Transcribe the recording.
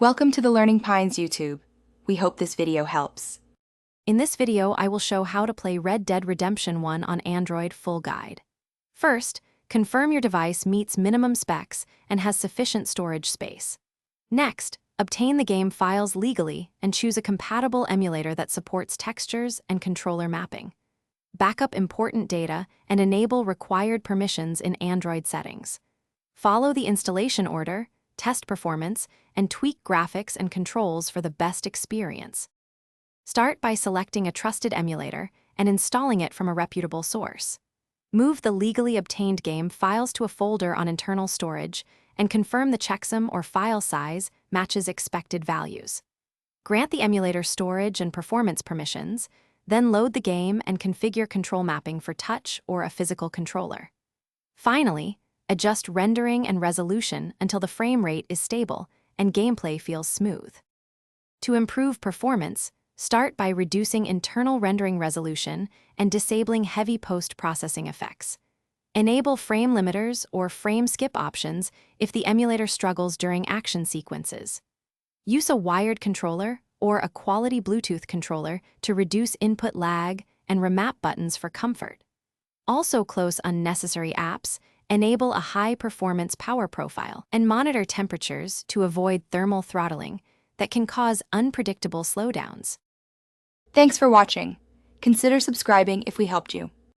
Welcome to the Learning Pines YouTube. We hope this video helps. In this video, I will show how to play Red Dead Redemption 1 on Android full guide. First, confirm your device meets minimum specs and has sufficient storage space. Next, obtain the game files legally and choose a compatible emulator that supports textures and controller mapping. Backup important data and enable required permissions in Android settings. Follow the installation order, test performance, and tweak graphics and controls for the best experience. Start by selecting a trusted emulator and installing it from a reputable source. Move the legally obtained game files to a folder on internal storage and confirm the checksum or file size matches expected values. Grant the emulator storage and performance permissions, then load the game and configure control mapping for touch or a physical controller. Finally, adjust rendering and resolution until the frame rate is stable and gameplay feels smooth. To improve performance, start by reducing internal rendering resolution and disabling heavy post-processing effects. Enable frame limiters or frame skip options if the emulator struggles during action sequences. Use a wired controller or a quality Bluetooth controller to reduce input lag and remap buttons for comfort. Also close unnecessary apps, enable a high-performance power profile, and monitor temperatures to avoid thermal throttling that can cause unpredictable slowdowns. Thanks for watching. Consider subscribing if we helped you.